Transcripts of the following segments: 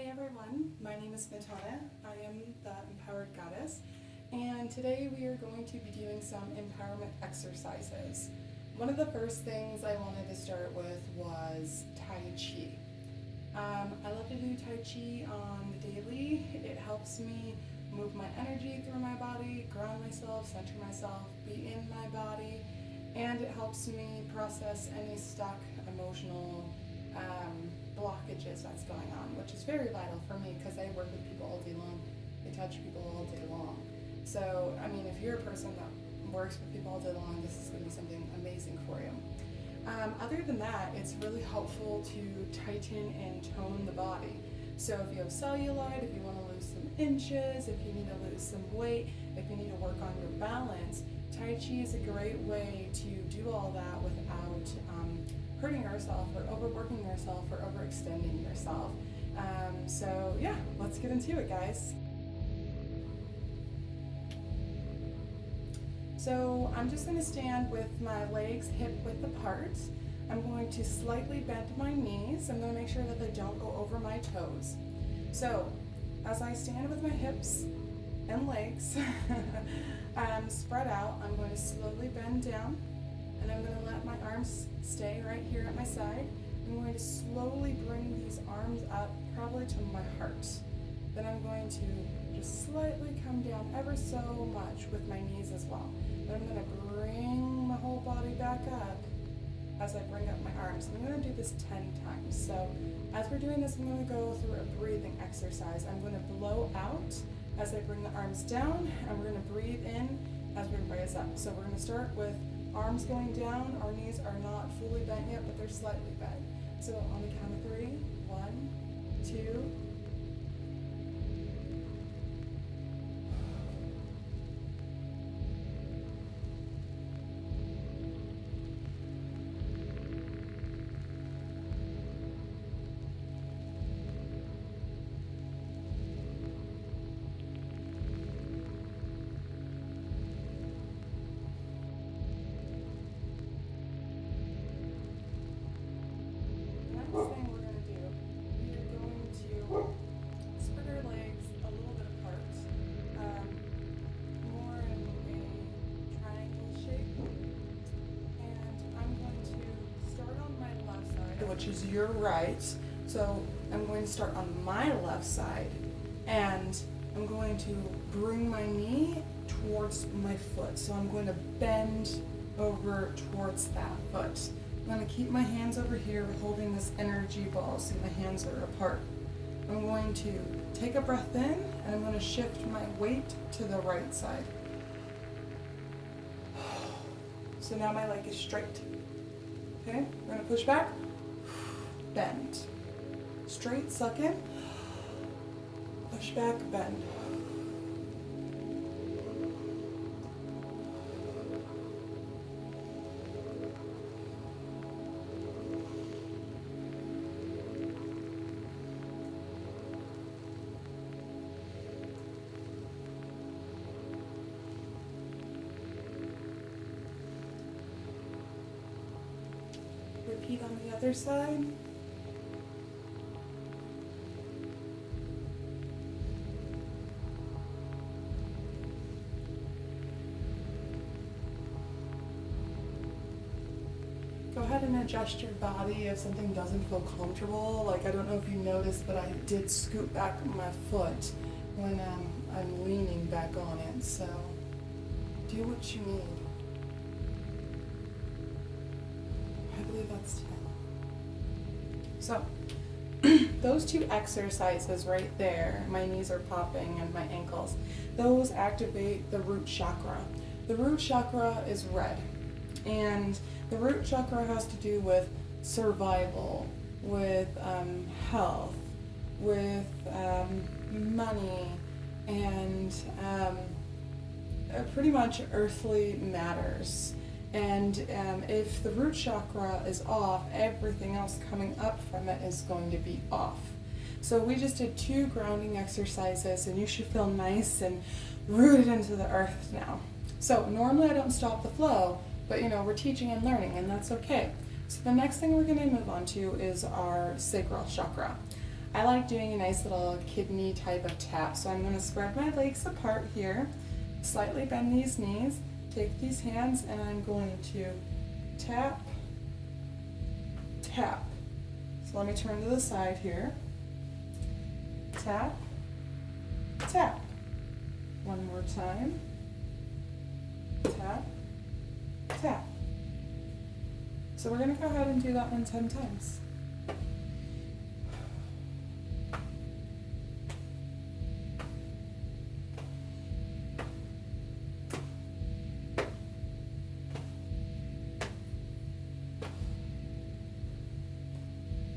Hey everyone, my name is Matana. I am the Empowered Goddess, and today we are going to be doing some empowerment exercises. One of the first things I wanted to start with was Tai Chi. I love to do Tai Chi on the daily. It helps me move my energy through my body, ground myself, center myself, be in my body, and it helps me process any stuck emotional blockages that's going on, which is very vital for me because I work with people all day long. I touch people all day long. So, I mean, if you're a person that works with people all day long, this is going to be something amazing for you. Other than that, it's really helpful to tighten and tone the body. So if you have cellulite, if you want to lose some inches, if you need to lose some weight, if you need to work on your balance, Tai Chi is a great way to do all that without hurting yourself or overworking yourself or overextending yourself. So yeah, let's get into it, guys. So I'm just going to stand with my legs hip width apart. I'm going to slightly bend my knees. I'm going to make sure that they don't go over my toes. So as I stand with my hips and legs spread out, I'm going to slowly bend down, and I'm going to let my arms stay right here at my side. I'm going to slowly bring these arms up, probably to my heart. Then I'm going to just slightly come down ever so much with my knees as well. Then I'm going to bring my whole body back up as I bring up my arms. I'm going to do this 10 times. So as we're doing this, I'm going to go through a breathing exercise. I'm going to blow out as I bring the arms down, and we're going to breathe in as we raise up. So we're going to start with arms going down. Our knees are not fully bent yet, but they're slightly bent. So on the count of 3, 1, 2, next thing we're going to do, we are going to spread our legs a little bit apart, more in a triangle shape. And I'm going to start on my left side, which is your right. So I'm going to start on my left side, and I'm going to bring my knee towards my foot. So I'm going to bend over towards that foot. I'm going to keep my hands over here holding this energy ball so my hands are apart. I'm going to take a breath in, and I'm going to shift my weight to the right side. So now my leg is straight. Okay, we're going to push back, bend. Straight, suck in, push back, bend. Repeat on the other side. Go ahead and adjust your body if something doesn't feel comfortable. Like, I don't know if you noticed, but I did scoot back my foot when I'm leaning back on it. So do what you need. I believe that's 10. So those two exercises right there, my knees are popping and my ankles, those activate the root chakra. The root chakra is red, and the root chakra has to do with survival, with health, with money, and pretty much earthly matters. And if the root chakra is off, everything else coming up from it is going to be off. So we just did 2 grounding exercises, and you should feel nice and rooted into the earth now. So normally I don't stop the flow, but we're teaching and learning, and that's okay. So the next thing we're going to move on to is our sacral chakra. I like doing a nice little kidney type of tap. So I'm going to spread my legs apart here, slightly bend these knees, take these hands, and I'm going to tap, tap. So let me turn to the side here. Tap, tap. One more time. Tap, tap. So we're going to go ahead and do that one 10 times.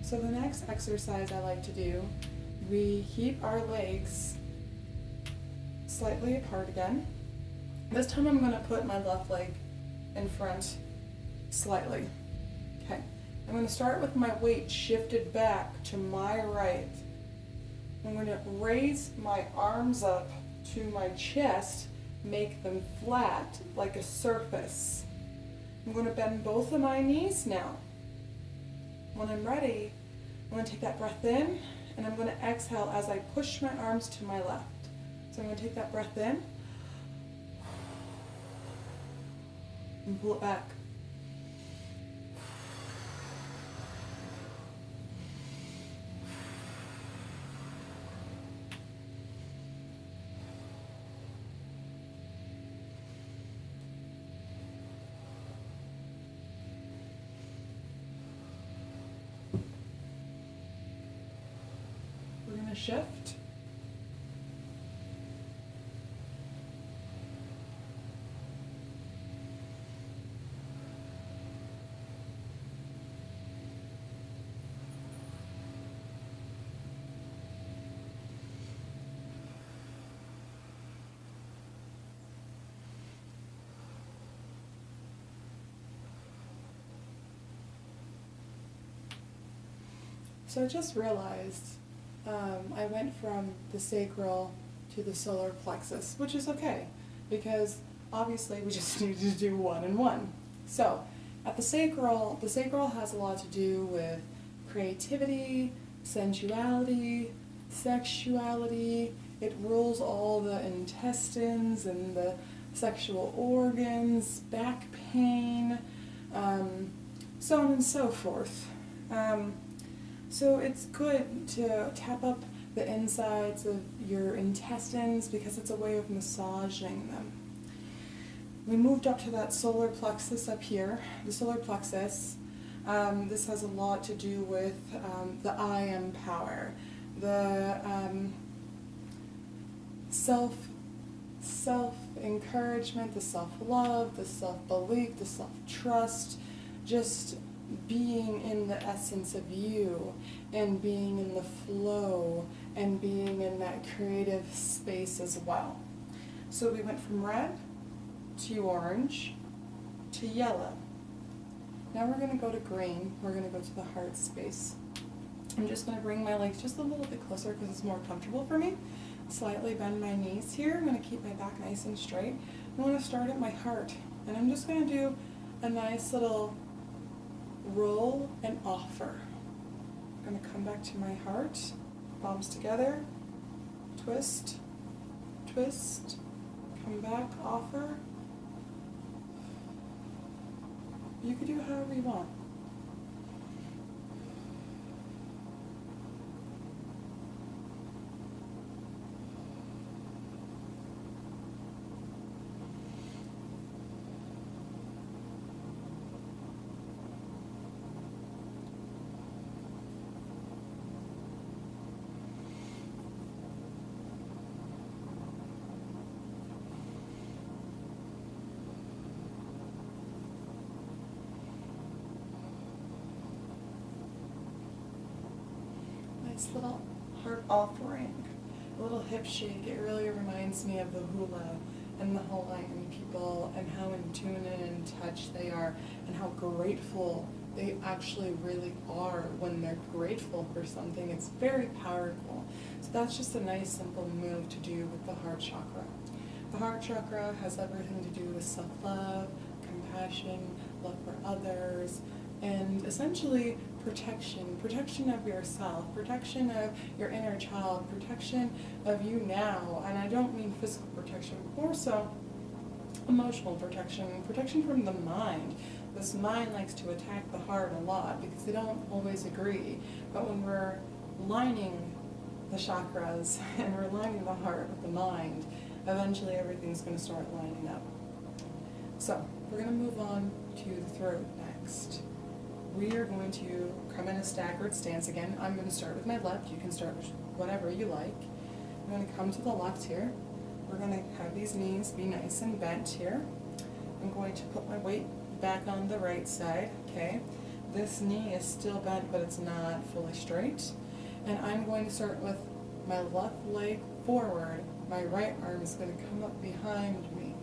So the next exercise I like to do, we keep our legs slightly apart again. This time I'm going to put my left leg in front slightly. Okay. I'm going to start with my weight shifted back to my right. I'm going to raise my arms up to my chest, make them flat like a surface. I'm going to bend both of my knees now. When I'm ready, I'm going to take that breath in, and I'm going to exhale as I push my arms to my left. So I'm going to take that breath in and pull it back. We're going to shift. So I just realized I went from the sacral to the solar plexus, which is okay, because obviously we just need to do one and one. So at the sacral has a lot to do with creativity, sensuality, sexuality. It rules all the intestines and the sexual organs, back pain, so on and so forth. So it's good to tap up the insides of your intestines because it's a way of massaging them. We moved up to that solar plexus up here, the solar plexus. This has a lot to do with the I am power, the self-encouragement, the self-love, the self-belief, the self-trust, just being in the essence of you and being in the flow and being in that creative space as well. So we went from red to orange to yellow. Now we're going to go to green. We're going to go to the heart space. I'm just going to bring my legs just a little bit closer because it's more comfortable for me. Slightly bend my knees here. I'm going to keep my back nice and straight. I want to start at my heart, and I'm just going to do a nice little roll and offer. I'm going to come back to my heart, palms together, twist, twist, come back, offer. You could do however you want. Nice little heart offering, a little hip shake. It really reminds me of the hula and the Hawaiian people and how in tune and in touch they are and how grateful they actually really are when they're grateful for something. It's very powerful. So that's just a nice simple move to do with the heart chakra. The heart chakra has everything to do with self-love, compassion, love for others, and essentially protection of yourself, protection of your inner child, protection of you now. And I don't mean physical protection, more so emotional protection from the mind. This mind likes to attack the heart a lot because they don't always agree. But when we're lining the chakras and we're lining the heart with the mind, eventually everything's going to start lining up. So we're going to move on to the throat next. We are going to come in a staggered stance again. I'm going to start with my left. You can start with whatever you like. I'm going to come to the left here. We're going to have these knees be nice and bent here. I'm going to put my weight back on the right side, okay? This knee is still bent, but it's not fully straight. And I'm going to start with my left leg forward. My right arm is going to come up behind me.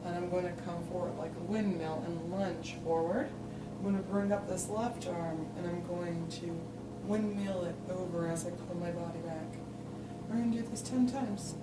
And I'm going to come forward like a windmill and lunge forward. I'm going to bring up this left arm and I'm going to windmill it over as I pull my body back. We're going to do this 10 times.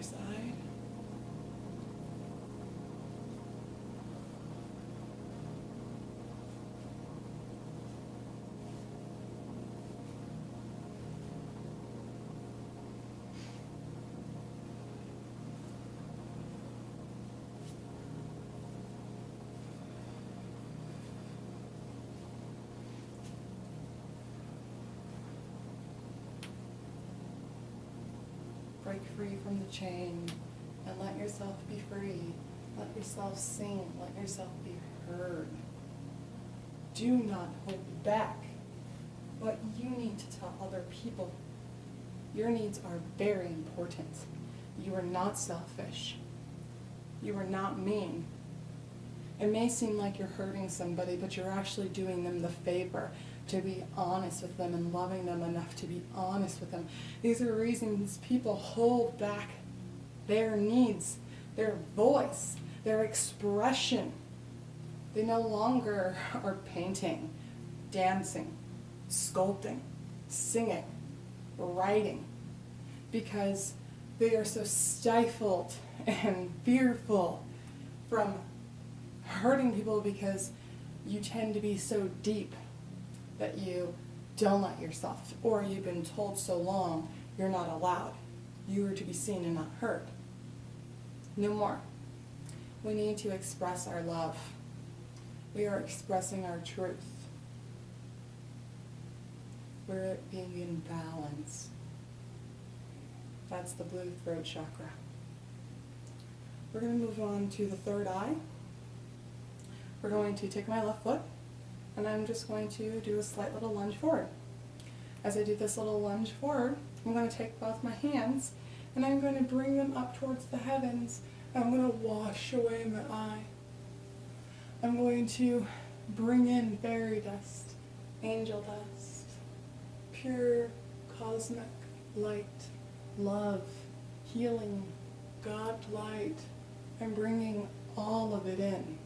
Side. Break free from the chain and let yourself be free. Let yourself sing. Let yourself be heard. Do not hold back what you need to tell other people. Your needs are very important. You are not selfish. You are not mean. It may seem like you're hurting somebody, but you're actually doing them the favor to be honest with them and loving them enough to be honest with them. These are reasons people hold back their needs, their voice, their expression. They no longer are painting, dancing, sculpting, singing, writing, because they are so stifled and fearful from hurting people because you tend to be so deep that you don't let yourself, or you've been told so long you're not allowed. You are to be seen and not heard. No more. We need to express our love. We are expressing our truth. We're being in balance. That's the blue throat chakra. We're going to move on to the third eye. We're going to take my left foot, and I'm just going to do a slight little lunge forward. As I do this little lunge forward, I'm going to take both my hands, and I'm going to bring them up towards the heavens. I'm going to wash away my eye. I'm going to bring in fairy dust, angel dust, pure cosmic light, love, healing, God light. I'm bringing all of it in,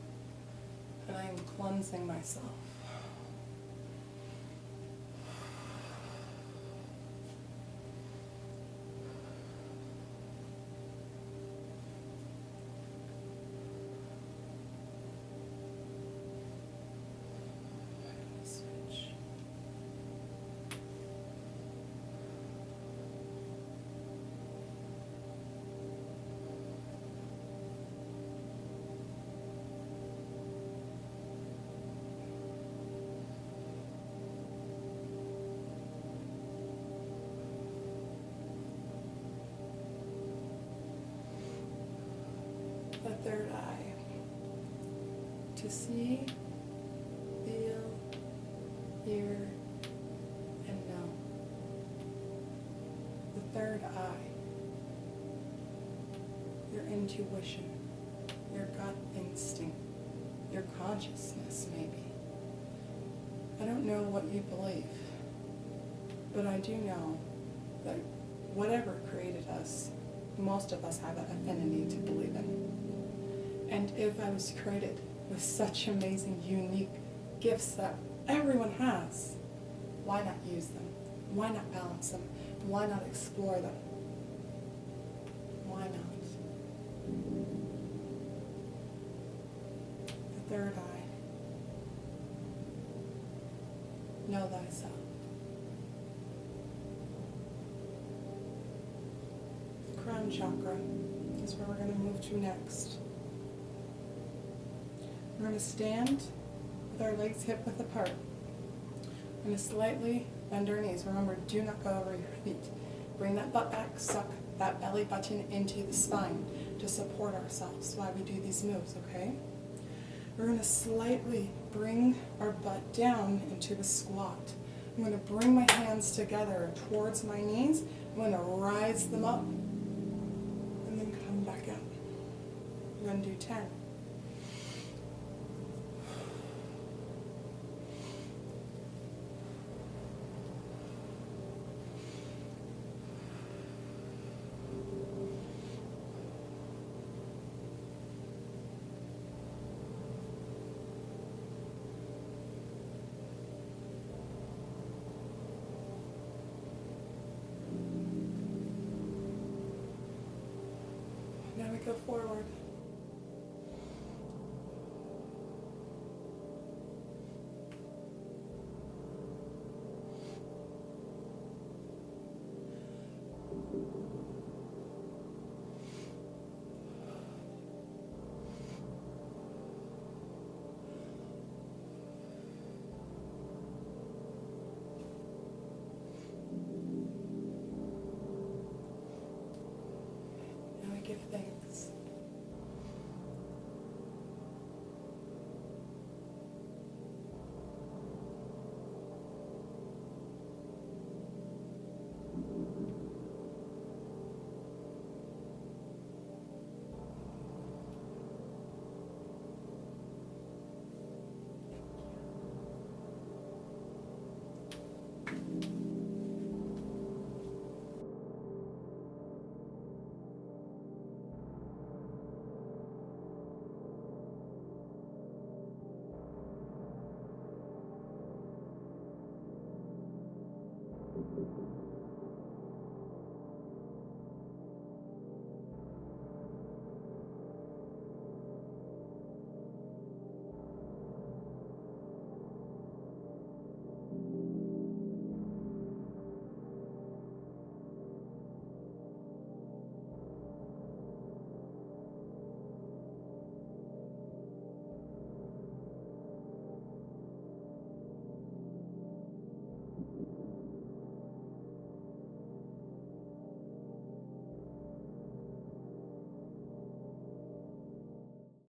and I'm cleansing myself. Switch. The third eye. To see, feel, hear, and know. The third eye. Your intuition, your gut instinct, your consciousness maybe. I don't know what you believe, but I do know that whatever created us most of us have an affinity to believe in. And if I was created with such amazing, unique gifts that everyone has, why not use them? Why not balance them? Why not explore them? Why not? The third eye. Know thyself. Crown chakra is where we're going to move to next. We're going to stand with our legs hip-width apart. We're going to slightly bend our knees. Remember, do not go over your feet. Bring that butt back, suck that belly button into the spine to support ourselves while we do these moves, okay? We're going to slightly bring our butt down into a squat. I'm going to bring my hands together towards my knees. I'm going to rise them up and then come back out. We're going to do 10. Now we go forward. Now we give thanks.